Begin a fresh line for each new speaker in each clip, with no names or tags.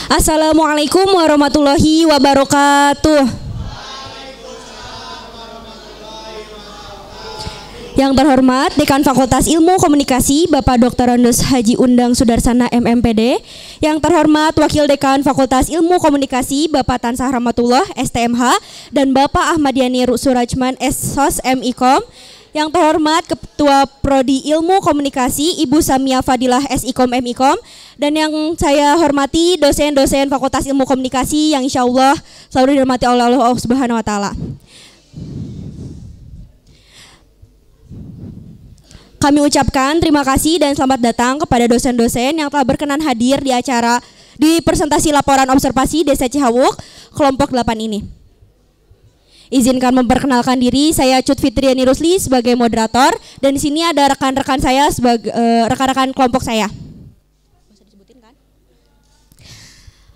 Assalamualaikum warahmatullahi wabarakatuh. Yang terhormat Dekan Fakultas Ilmu Komunikasi Bapak Dr. Andes Haji Undang Sudarsana MMPD. Yang terhormat Wakil Dekan Fakultas Ilmu Komunikasi Bapak Tansah Rahmatullah STMH dan Bapak Ahmad Yani Surajman SSOS MIKOM. Yang terhormat Ketua Prodi Ilmu Komunikasi Ibu Samia Fadilah SIKOM MIKOM. Dan yang saya hormati dosen-dosen Fakultas Ilmu Komunikasi yang insya Allah selalu dihormati oleh Allah Subhanahu Wa Taala. Kami ucapkan terima kasih dan selamat datang kepada dosen-dosen yang telah berkenan hadir di acara di presentasi laporan observasi Desa Cihawuk kelompok 8 ini. Izinkan memperkenalkan diri, saya Cut Fitriani Rusli sebagai moderator dan di sini ada rekan-rekan saya sebagai rekan-rekan kelompok saya.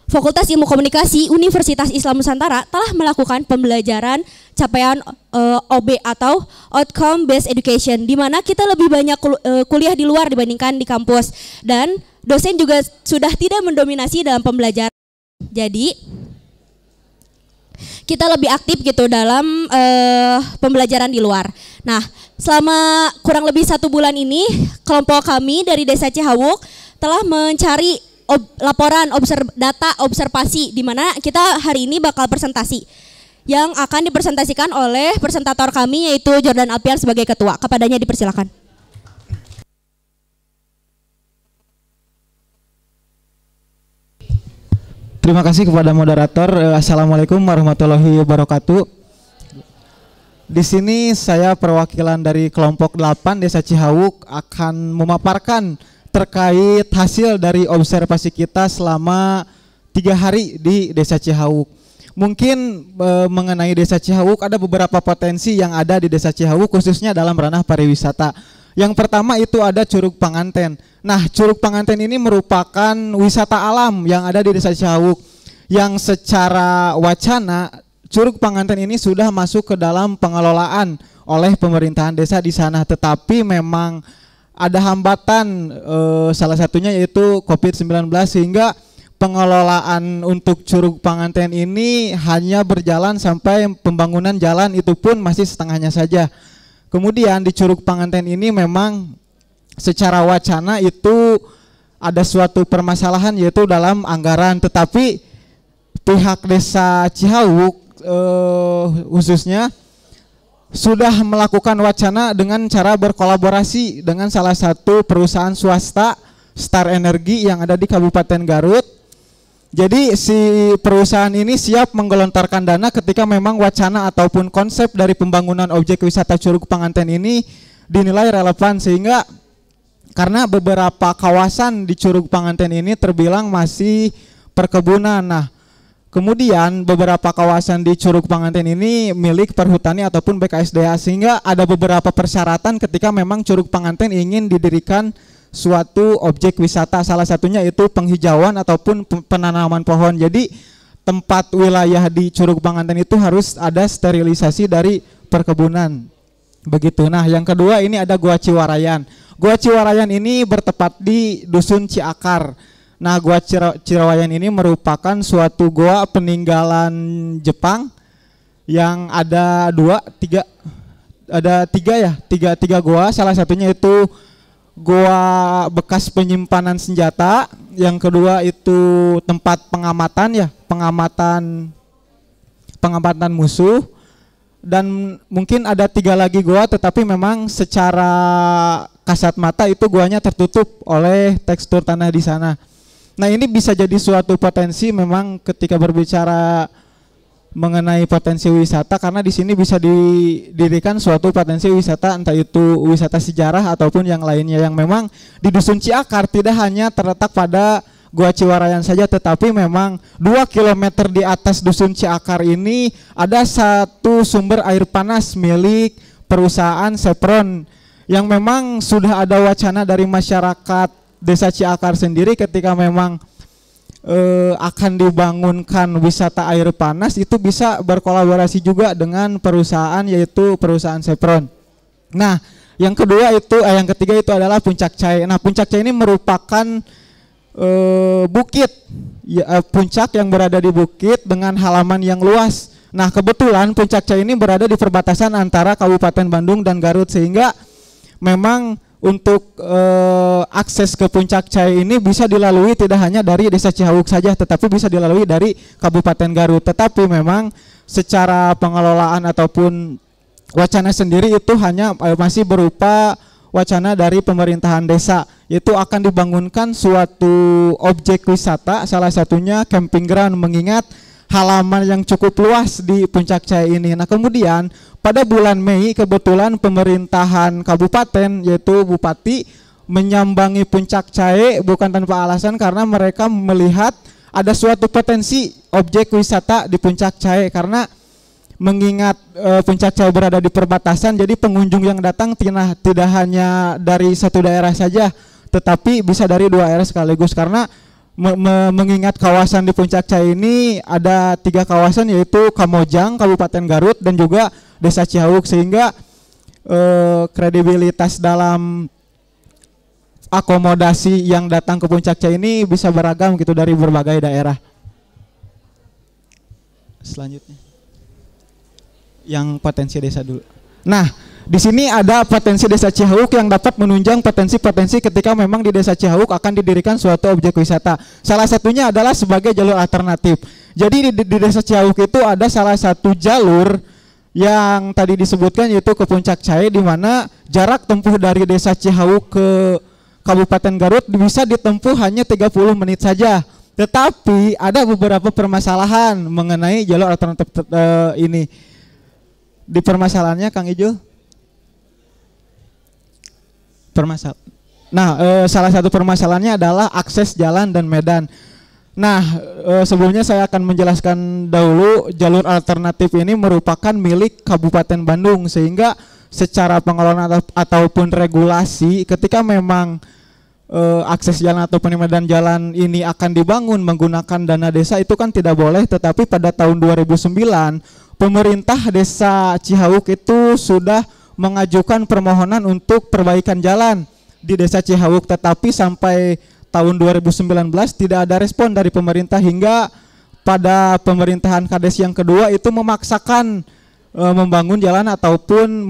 Fakultas Ilmu Komunikasi Universitas Islam Nusantara telah melakukan pembelajaran capaian OB atau Outcome Based Education, di mana kita lebih banyak kuliah di luar dibandingkan di kampus, dan dosen juga sudah tidak mendominasi dalam pembelajaran. Jadi kita lebih aktif gitu dalam pembelajaran di luar. Nah, selama kurang lebih 1 bulan ini kelompok kami dari Desa Cihawuk telah mencari laporan data observasi, di mana kita hari ini bakal presentasi yang akan dipresentasikan oleh presentator kami yaitu Jordan Alpian sebagai ketua. Kepadanya dipersilakan.
Terima kasih kepada moderator. Assalamualaikum warahmatullahi wabarakatuh. Di sini saya perwakilan dari kelompok 8 Desa Cihawuk akan memaparkan terkait hasil dari observasi kita selama 3 hari di Desa Cihawuk. Mungkin mengenai Desa Cihawuk ada beberapa potensi yang ada di Desa Cihawuk khususnya dalam ranah pariwisata. Yang pertama itu ada Curug Panganten. Nah, Curug Panganten ini merupakan wisata alam yang ada di Desa Cihawuk yang secara wacana Curug Panganten ini sudah masuk ke dalam pengelolaan oleh pemerintahan desa di sana, tetapi memang ada hambatan, salah satunya yaitu COVID-19, sehingga pengelolaan untuk Curug Panganten ini hanya berjalan sampai pembangunan jalan itu pun masih setengahnya saja. Kemudian di Curug Panganten ini memang secara wacana itu ada suatu permasalahan yaitu dalam anggaran, tetapi pihak Desa Cihawuk khususnya sudah melakukan wacana dengan cara berkolaborasi dengan salah satu perusahaan swasta, Star Energy, yang ada di Kabupaten Garut. Jadi si perusahaan ini siap menggelontorkan dana ketika memang wacana ataupun konsep dari pembangunan objek wisata Curug Panganten ini dinilai relevan, sehingga karena beberapa kawasan di Curug Panganten ini terbilang masih perkebunan. Nah, kemudian beberapa kawasan di Curug Panganten ini milik Perhutani ataupun BKSDA, sehingga ada beberapa persyaratan ketika memang Curug Panganten ingin didirikan suatu objek wisata. Salah satunya itu penghijauan ataupun penanaman pohon. Jadi tempat wilayah di Curug Panganten itu harus ada sterilisasi dari perkebunan. Begitu. Nah, yang kedua ini ada Gua Ciwarayan. Gua Ciwarayan ini bertepat di Dusun Ciakar. Nah, Gua Ciwarayan ini merupakan suatu gua peninggalan Jepang yang ada tiga gua. Salah satunya itu gua bekas penyimpanan senjata. Yang kedua itu tempat pengamatan musuh. Dan mungkin ada 3 lagi gua, tetapi memang secara kasat mata itu guanya tertutup oleh tekstur tanah di sana. Nah, ini bisa jadi suatu potensi memang ketika berbicara mengenai potensi wisata, karena di sini bisa didirikan suatu potensi wisata, entah itu wisata sejarah ataupun yang lainnya, yang memang di Dusun Ciakar tidak hanya terletak pada Gua Ciwarayan saja, tetapi memang 2 km di atas Dusun Ciakar ini ada satu sumber air panas milik perusahaan Sepron, yang memang sudah ada wacana dari masyarakat Desa Ciakar sendiri ketika memang akan dibangunkan wisata air panas, itu bisa berkolaborasi juga dengan perusahaan yaitu perusahaan Sepron. Nah, yang ketiga itu adalah Puncak Cai. Nah, Puncak Cai ini merupakan bukit, ya, puncak yang berada di bukit dengan halaman yang luas. Nah kebetulan Puncak Cai ini berada di perbatasan antara Kabupaten Bandung dan Garut, sehingga memang untuk akses ke Puncak Cai ini bisa dilalui tidak hanya dari Desa Cihawuk saja, tetapi bisa dilalui dari Kabupaten Garut. Tetapi memang secara pengelolaan ataupun wacana sendiri itu hanya masih berupa wacana dari pemerintahan desa, yaitu akan dibangunkan suatu objek wisata, salah satunya camping ground, mengingat halaman yang cukup luas di Puncak Cai ini. Nah kemudian pada bulan Mei kebetulan pemerintahan kabupaten yaitu Bupati menyambangi Puncak Cai bukan tanpa alasan, karena mereka melihat ada suatu potensi objek wisata di Puncak Cai, karena mengingat Puncak Cai berada di perbatasan, jadi pengunjung yang datang tidak hanya dari satu daerah saja, tetapi bisa dari dua daerah sekaligus, karena mengingat kawasan di Puncak Cai ini ada 3 kawasan, yaitu Kamojang, Kabupaten Garut, dan juga Desa Cihawuk, sehingga kredibilitas dalam akomodasi yang datang ke Puncak Cai ini bisa beragam gitu dari berbagai daerah. Selanjutnya yang potensi desa dulu. Nah, di sini ada potensi Desa Cihawuk yang dapat menunjang potensi-potensi ketika memang di Desa Cihawuk akan didirikan suatu objek wisata. Salah satunya adalah sebagai jalur alternatif. Jadi di Desa Cihawuk itu ada salah satu jalur yang tadi disebutkan, yaitu ke Puncak Cai, di mana jarak tempuh dari Desa Cihawuk ke Kabupaten Garut bisa ditempuh hanya 30 menit saja. Tetapi ada beberapa permasalahan mengenai jalur alternatif ini. Di permasalahannya Kang Ijul, salah satu permasalahannya adalah akses jalan dan medan. Nah, sebelumnya saya akan menjelaskan dahulu, jalur alternatif ini merupakan milik Kabupaten Bandung, sehingga secara pengelolaan ataupun regulasi ketika memang akses jalan ataupun medan jalan ini akan dibangun menggunakan dana desa itu kan tidak boleh. Tetapi pada tahun 2009 pemerintah Desa Cihawuk itu sudah mengajukan permohonan untuk perbaikan jalan di Desa Cihawuk, tetapi sampai tahun 2019 tidak ada respon dari pemerintah, hingga pada pemerintahan Kades yang kedua itu memaksakan membangun jalan ataupun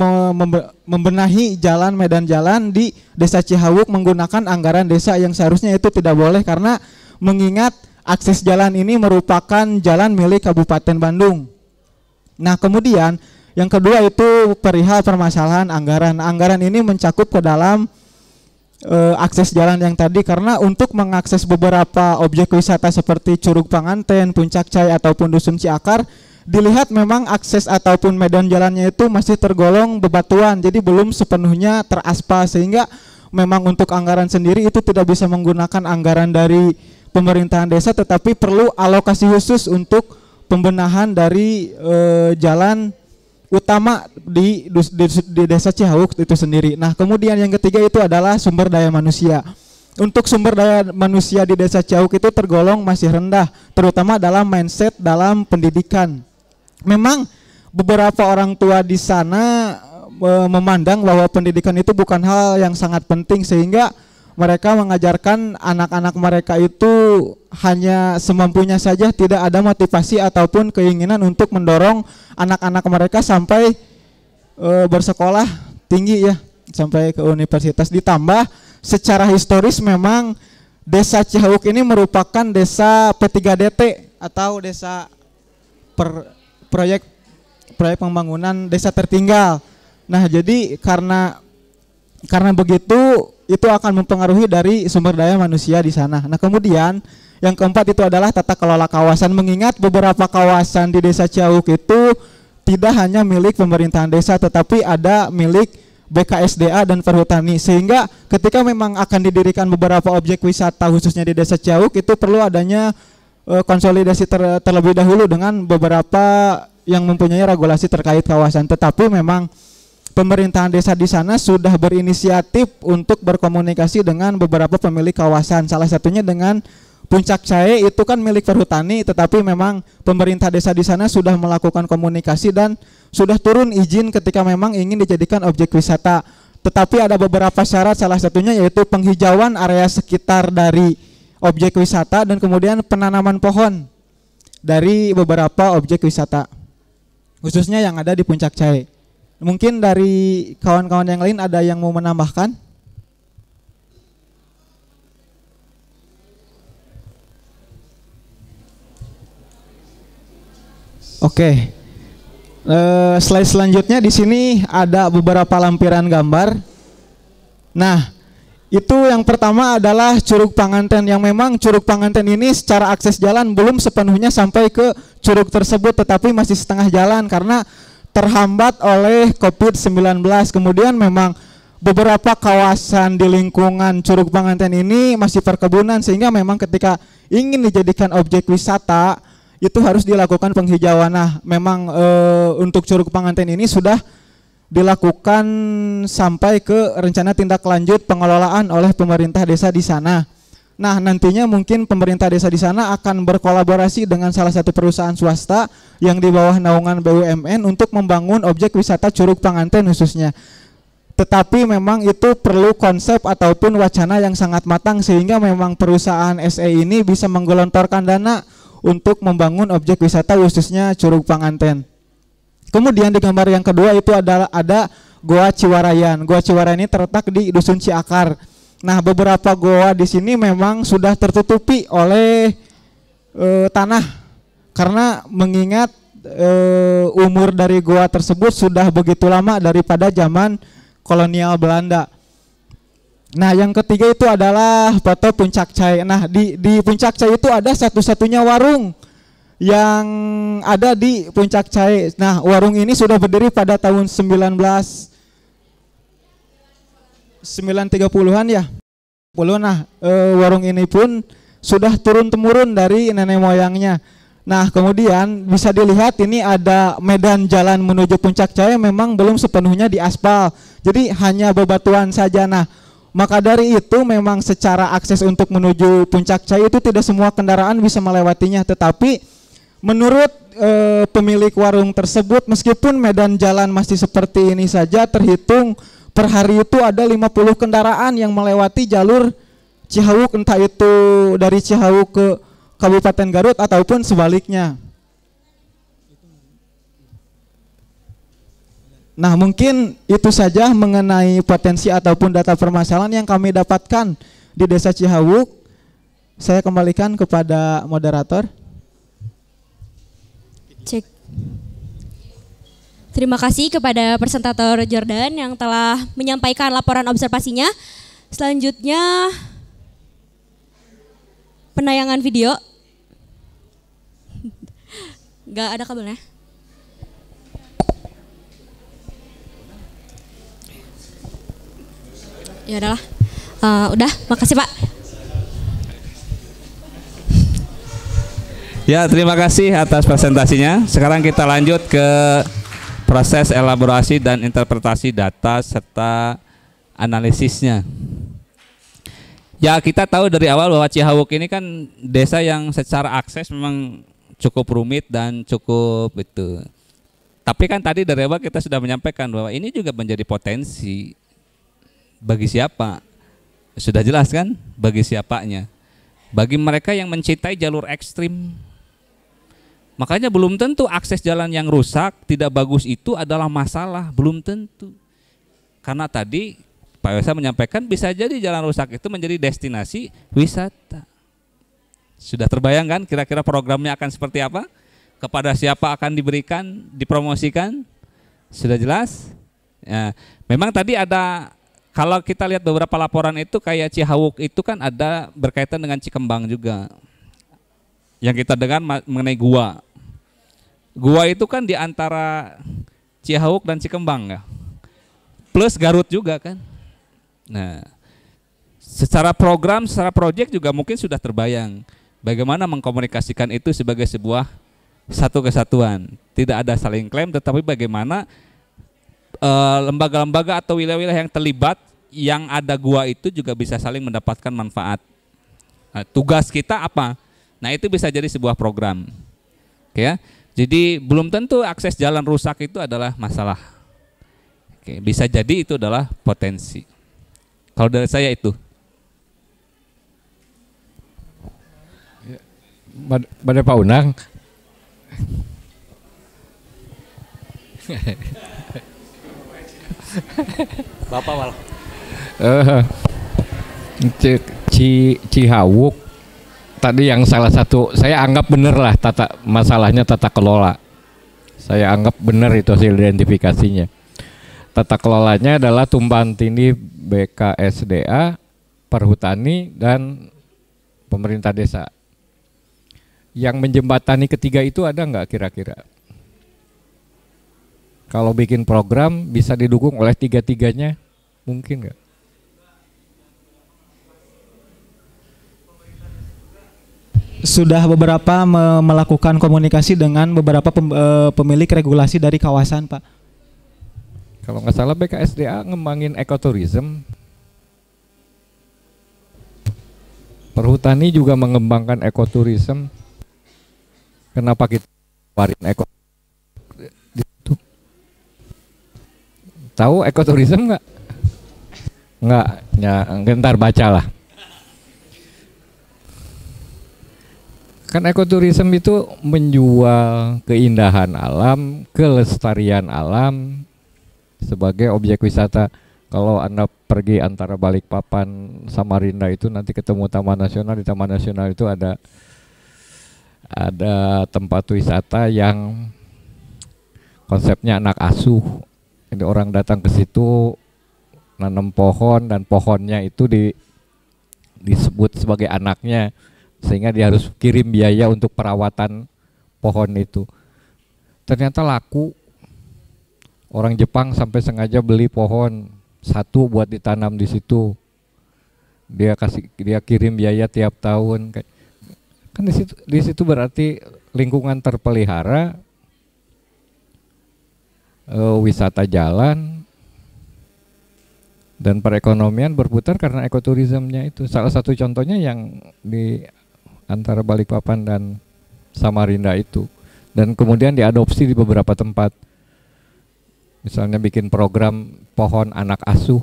membenahi jalan, medan jalan di Desa Cihawuk menggunakan anggaran desa, yang seharusnya itu tidak boleh karena mengingat akses jalan ini merupakan jalan milik Kabupaten Bandung. Nah kemudian yang kedua itu perihal permasalahan anggaran. Anggaran ini mencakup ke dalam akses jalan yang tadi, karena untuk mengakses beberapa objek wisata seperti Curug Panganten, Puncak Cai ataupun Dusun Ciakar, dilihat memang akses ataupun medan jalannya itu masih tergolong bebatuan, jadi belum sepenuhnya teraspal, sehingga memang untuk anggaran sendiri itu tidak bisa menggunakan anggaran dari pemerintahan desa, tetapi perlu alokasi khusus untuk pembenahan dari jalan utama di Desa Cihawuk itu sendiri. Nah kemudian yang ketiga itu adalah sumber daya manusia. Untuk sumber daya manusia di Desa Cihawuk itu tergolong masih rendah, terutama dalam mindset dalam pendidikan. Memang beberapa orang tua di sana memandang bahwa pendidikan itu bukan hal yang sangat penting, sehingga mereka mengajarkan anak-anak mereka itu hanya semampunya saja, tidak ada motivasi ataupun keinginan untuk mendorong anak-anak mereka sampai bersekolah tinggi ya, sampai ke universitas. Ditambah secara historis memang Desa Cihawuk ini merupakan desa P3DT atau desa proyek pembangunan desa tertinggal. Nah, jadi karena begitu itu akan mempengaruhi dari sumber daya manusia di sana. Nah, kemudian yang keempat itu adalah tata kelola kawasan, mengingat beberapa kawasan di Desa Cihawuk itu tidak hanya milik pemerintahan desa tetapi ada milik BKSDA dan Perhutani, sehingga ketika memang akan didirikan beberapa objek wisata khususnya di Desa Cihawuk itu perlu adanya konsolidasi terlebih dahulu dengan beberapa yang mempunyai regulasi terkait kawasan. Tetapi memang pemerintahan desa di sana sudah berinisiatif untuk berkomunikasi dengan beberapa pemilik kawasan, salah satunya dengan Puncak Cai itu kan milik Perhutani, tetapi memang pemerintah desa di sana sudah melakukan komunikasi dan sudah turun izin ketika memang ingin dijadikan objek wisata. Tetapi ada beberapa syarat, salah satunya yaitu penghijauan area sekitar dari objek wisata dan kemudian penanaman pohon dari beberapa objek wisata, khususnya yang ada di Puncak Cai. Mungkin dari kawan-kawan yang lain ada yang mau menambahkan? Oke. Slide selanjutnya di sini ada beberapa lampiran gambar. Nah, itu yang pertama adalah Curug Panganten, yang memang Curug Panganten ini secara akses jalan belum sepenuhnya sampai ke curug tersebut, tetapi masih setengah jalan karena terhambat oleh COVID-19. Kemudian memang beberapa kawasan di lingkungan Curug Panganten ini masih perkebunan, sehingga memang ketika ingin dijadikan objek wisata itu harus dilakukan penghijauan. Nah, memang untuk Curug Panganten ini sudah dilakukan sampai ke rencana tindak lanjut pengelolaan oleh pemerintah desa di sana. Nah, nantinya mungkin pemerintah desa di sana akan berkolaborasi dengan salah satu perusahaan swasta yang di bawah naungan BUMN untuk membangun objek wisata Curug Panganten khususnya. Tetapi memang itu perlu konsep ataupun wacana yang sangat matang, sehingga memang perusahaan SE ini bisa menggelontorkan dana untuk membangun objek wisata khususnya Curug Panganten. Kemudian di gambar yang kedua itu adalah ada Goa Ciwarayan. Goa Ciwarayan ini terletak di Dusun Ciakar. Nah, beberapa goa di sini memang sudah tertutupi oleh tanah karena mengingat umur dari goa tersebut sudah begitu lama daripada zaman kolonial Belanda. Nah, yang ketiga itu adalah foto Puncak Cai. Nah, di Puncak Cai itu ada satu-satunya warung yang ada di Puncak Cai. Nah, warung ini sudah berdiri pada tahun 930-an ya. Nah, warung ini pun sudah turun-temurun dari nenek moyangnya. Nah, kemudian bisa dilihat ini ada medan jalan menuju Puncak Cai memang belum sepenuhnya diaspal. Jadi hanya bebatuan saja. Nah, maka dari itu memang secara akses untuk menuju Puncak Cai itu tidak semua kendaraan bisa melewatinya, tetapi menurut pemilik warung tersebut, meskipun medan jalan masih seperti ini saja, terhitung per hari itu ada 50 kendaraan yang melewati jalur Cihawuk, entah itu dari Cihawuk ke Kabupaten Garut ataupun sebaliknya. Nah, mungkin itu saja mengenai potensi ataupun data permasalahan yang kami dapatkan di Desa Cihawuk. Saya kembalikan kepada moderator.
Cek. Terima kasih kepada presentator Jordan yang telah menyampaikan laporan observasinya. Selanjutnya penayangan video. Gak ada kabelnya. Ya udahlah. Udah, makasih Pak.
Ya, terima kasih atas presentasinya. Sekarang kita lanjut ke proses elaborasi dan interpretasi data serta analisisnya. Ya, kita tahu dari awal bahwa Cihawuk ini kan desa yang secara akses memang cukup rumit dan cukup itu. Tapi kan tadi dari awal kita sudah menyampaikan bahwa ini juga menjadi potensi bagi siapa? Sudah jelas kan? Bagi siapanya? Bagi mereka yang mencintai jalur ekstrim. Makanya belum tentu akses jalan yang rusak, tidak bagus itu adalah masalah, belum tentu. Karena tadi Pak Wesa menyampaikan bisa jadi jalan rusak itu menjadi destinasi wisata. Sudah terbayangkan kira-kira programnya akan seperti apa? Kepada siapa akan diberikan, dipromosikan? Sudah jelas? Ya, memang tadi ada, kalau kita lihat beberapa laporan itu kayak Cihawuk itu kan ada berkaitan dengan Cikembang juga. Yang kita dengar mengenai gua. Gua itu kan di antara Cihawuk dan Cikembang ya. Plus Garut juga kan. Nah, secara program, secara proyek juga mungkin sudah terbayang bagaimana mengkomunikasikan itu sebagai sebuah satu kesatuan. Tidak ada saling klaim, tetapi bagaimana lembaga-lembaga atau wilayah-wilayah yang terlibat yang ada gua itu juga bisa saling mendapatkan manfaat. Nah, tugas kita apa? Nah, itu bisa jadi sebuah program. Oke ya. Jadi belum tentu akses jalan rusak itu adalah masalah. Oke, bisa jadi itu adalah potensi. Kalau dari saya itu.
Pada Pak Unang.
Bapak malah.
Cihawuk tadi yang salah satu saya anggap bener lah masalahnya tata kelola. Saya anggap bener itu hasil identifikasinya. Tata kelolanya adalah tumpahan tindih BKSDA, Perhutani, dan pemerintah desa. Yang menjembatani ketiga itu ada nggak kira-kira? Kalau bikin program bisa didukung oleh tiga-tiganya, mungkin nggak?
Sudah beberapa melakukan komunikasi dengan beberapa pemilik regulasi dari kawasan, Pak.
Kalau nggak salah BKSDA ngembangin ekoturism. Perhutani juga mengembangkan ekoturism. Kenapa kita warin tahu ekoturism nggak? Nggak, ya ntar bacalah. Kan ekoturism itu menjual keindahan alam, kelestarian alam sebagai objek wisata. Kalau Anda pergi antara Balikpapan, Samarinda itu nanti ketemu Taman Nasional. Di Taman Nasional itu ada tempat wisata yang konsepnya anak asuh. Jadi orang datang ke situ nanam pohon dan pohonnya itu disebut sebagai anaknya, sehingga dia harus kirim biaya untuk perawatan pohon itu. Ternyata laku. Orang Jepang sampai sengaja beli pohon satu buat ditanam di situ. Dia kirim biaya tiap tahun. Kan di situ berarti lingkungan terpelihara, wisata jalan, dan perekonomian berputar karena ekoturismnya itu. Salah satu contohnya yang di antara Balikpapan dan Samarinda itu, dan kemudian diadopsi di beberapa tempat. Misalnya bikin program pohon anak asuh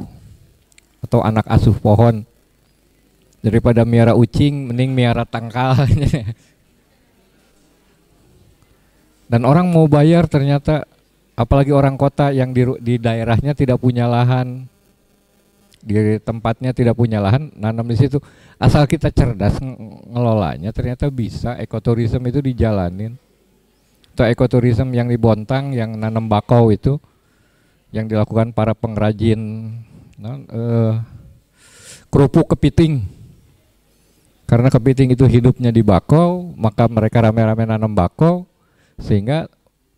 atau anak asuh pohon. Daripada miara ucing mending miara tangkal. Dan orang mau bayar ternyata, apalagi orang kota yang di daerahnya tidak punya lahan, di tempatnya tidak punya lahan, nanam di situ. Asal kita cerdas ngelolanya, ternyata bisa ekoturism itu dijalanin. Atau ekoturism yang di Bontang yang nanam bakau itu, yang dilakukan para pengrajin kerupuk kepiting. Karena kepiting itu hidupnya di bakau, maka mereka rame-rame nanam bakau, sehingga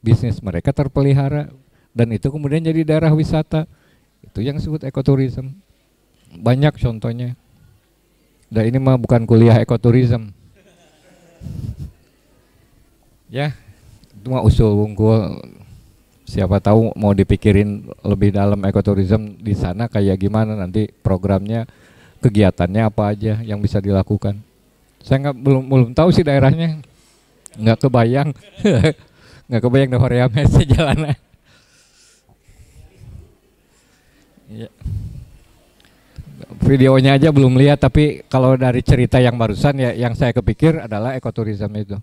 bisnis mereka terpelihara, dan itu kemudian jadi daerah wisata. Itu yang disebut ekoturism. Banyak contohnya. Dan ini mah bukan kuliah ekoturism. Ya, itu mah usul wungkul. Siapa tahu mau dipikirin lebih dalam ekoturism di sana kayak gimana nanti programnya, kegiatannya apa aja yang bisa dilakukan. Saya belum tahu sih daerahnya, nggak kebayang, nggak kebayang deh Horeame sejalan. Ya. Videonya aja belum lihat, tapi kalau dari cerita yang barusan ya yang saya kepikir adalah ekoturism itu.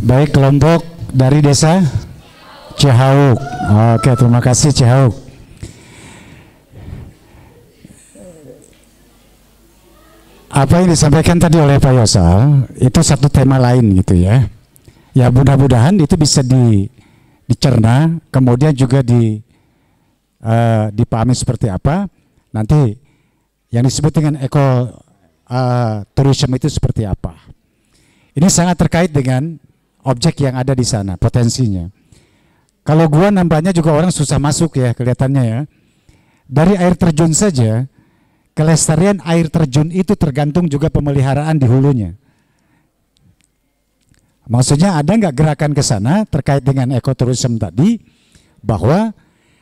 Baik, kelompok dari desa Cihauk. Oke, terima kasih Cihauk. Apa yang disampaikan tadi oleh Pak Yosal itu satu tema lain gitu ya. Ya mudah-mudahan itu bisa dicerna, kemudian juga dipahami seperti apa. Nanti yang disebut dengan tourism itu seperti apa. Ini sangat terkait dengan objek yang ada di sana, potensinya. Kalau gua nampaknya juga orang susah masuk ya, kelihatannya ya. Dari air terjun saja, kelestarian air terjun itu tergantung juga pemeliharaan di hulunya. Maksudnya ada nggak gerakan ke sana terkait dengan ekoturism tadi, bahwa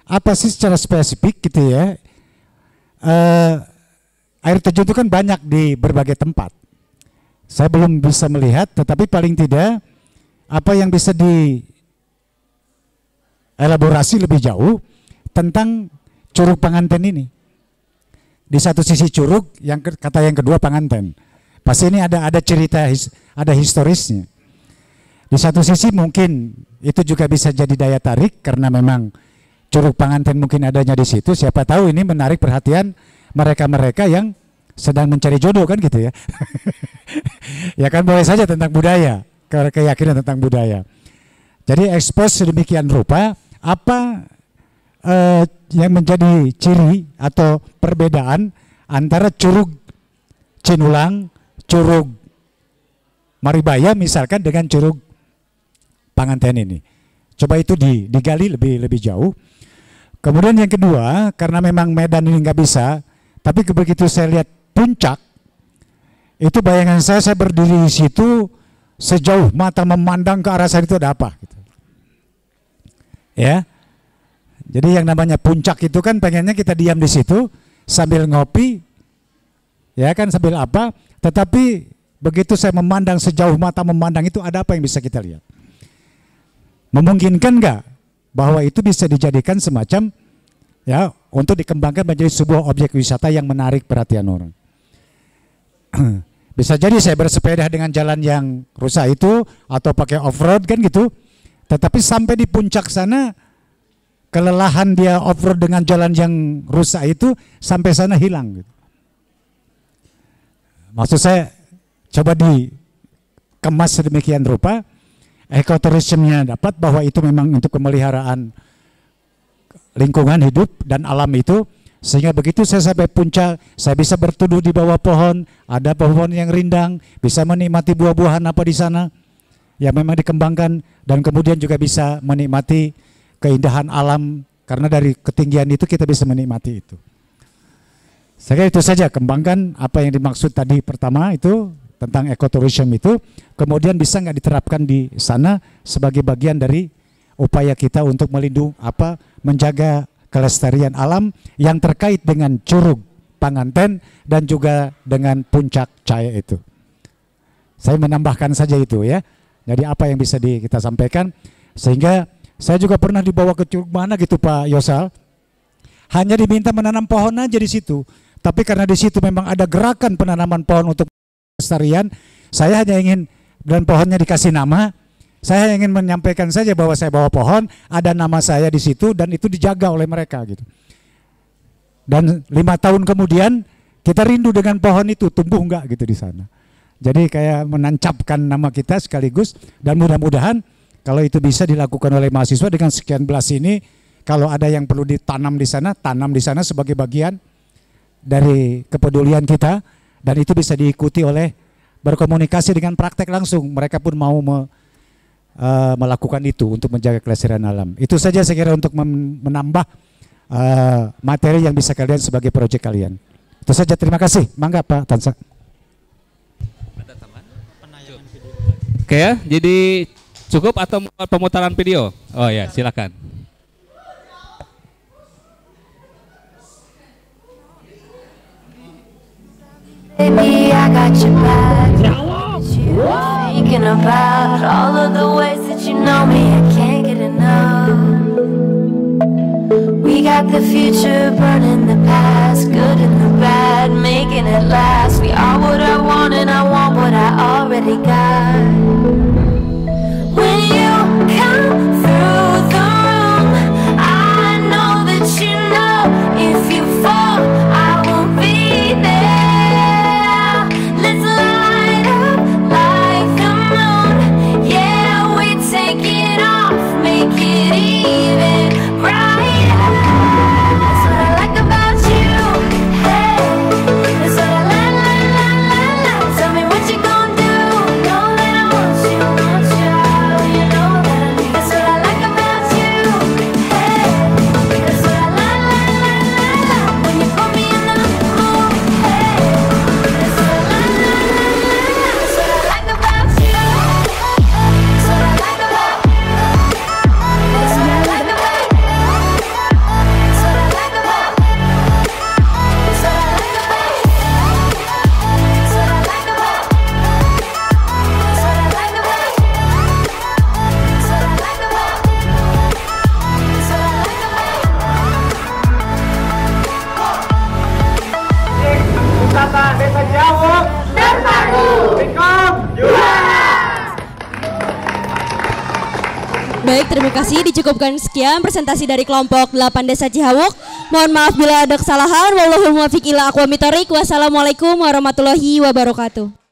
apa sih secara spesifik gitu ya, air terjun itu kan banyak di berbagai tempat. Saya belum bisa melihat, tetapi paling tidak apa yang bisa dielaborasi lebih jauh tentang curug pengantin ini. Di satu sisi curug, kata yang kedua pengantin. Pasti ini ada cerita, ada historisnya. Di satu sisi mungkin itu juga bisa jadi daya tarik karena memang curug pengantin mungkin adanya di situ. Siapa tahu ini menarik perhatian mereka-mereka yang sedang mencari jodoh kan gitu ya. Ya kan boleh saja tentang budaya, keyakinan tentang budaya. Jadi ekspos sedemikian rupa apa yang menjadi ciri atau perbedaan antara curug Cinulang, curug Maribaya misalkan dengan curug pengantin ini. Coba itu digali lebih jauh. Kemudian yang kedua, karena memang medan ini nggak bisa, tapi begitu saya lihat puncak, itu bayangan saya berdiri di situ, sejauh mata memandang ke arah sana itu ada apa? Gitu. Ya, jadi yang namanya puncak itu kan pengennya kita diam di situ sambil ngopi, ya kan sambil apa? Tetapi begitu saya memandang sejauh mata memandang itu ada apa yang bisa kita lihat? Memungkinkan nggak bahwa itu bisa dijadikan semacam ya untuk dikembangkan menjadi sebuah objek wisata yang menarik perhatian orang? Bisa jadi saya bersepeda dengan jalan yang rusak itu atau pakai off-road kan gitu. Tetapi sampai di puncak sana kelelahan dia off-road dengan jalan yang rusak itu sampai sana hilang gitu. Maksud saya coba dikemas sedemikian rupa, ekoturismenya dapat bahwa itu memang untuk pemeliharaan lingkungan hidup dan alam itu, sehingga begitu saya sampai puncak, saya bisa berteduh di bawah pohon, ada pohon yang rindang, bisa menikmati buah-buahan apa di sana yang memang dikembangkan, dan kemudian juga bisa menikmati keindahan alam karena dari ketinggian itu kita bisa menikmati itu. Saya kira itu saja, kembangkan apa yang dimaksud tadi pertama itu tentang ekoturism itu, kemudian bisa nggak diterapkan di sana sebagai bagian dari upaya kita untuk melindungi menjaga kelestarian alam yang terkait dengan curug pengantin dan juga dengan puncak Cahaya itu. Saya menambahkan saja itu ya. Jadi apa yang bisa kita sampaikan, sehingga saya juga pernah dibawa ke curug mana gitu Pak Yosal, hanya diminta menanam pohon aja di situ. Tapi karena di situ memang ada gerakan penanaman pohon untuk kelestarian, saya hanya ingin, dan pohonnya dikasih nama, saya ingin menyampaikan saja bahwa saya bawa pohon, ada nama saya di situ dan itu dijaga oleh mereka gitu. Dan 5 tahun kemudian kita rindu dengan pohon itu, tumbuh enggak gitu di sana. Jadi kayak menancapkan nama kita sekaligus, dan mudah-mudahan kalau itu bisa dilakukan oleh mahasiswa dengan sekian belas ini, kalau ada yang perlu ditanam di sana, tanam di sana sebagai bagian dari kepedulian kita, dan itu bisa diikuti oleh berkomunikasi dengan praktek langsung. Mereka pun mau melakukan itu untuk menjaga kelestarian alam. Itu saja saya kira untuk menambah materi yang bisa kalian sebagai proyek kalian. Itu saja, terima kasih. Mangga Pak Tansa.
Oke ya, jadi cukup atau pemutaran video? Oh ya, silakan.
Baby, I got your back. Thinking about all of the ways that you know me, I can't get enough. We got the future burning the past, good and the bad, making it last. We are what I want and I want what I already got. When you come through the room, I know that you know if you fall, I will be there. Let's light up like the moon. Yeah, we take it off, make it even brighter. That's what I like about you. Hey, that's what I like. Tell me what you gonna do. Know that I want you.
Baik, terima kasih. Dicukupkan sekian presentasi dari kelompok 8 Desa Cihawuk. Mohon maaf bila ada kesalahan. Wallahul muwaffiq ila aqwamit thoriq. Wassalamualaikum warahmatullahi wabarakatuh.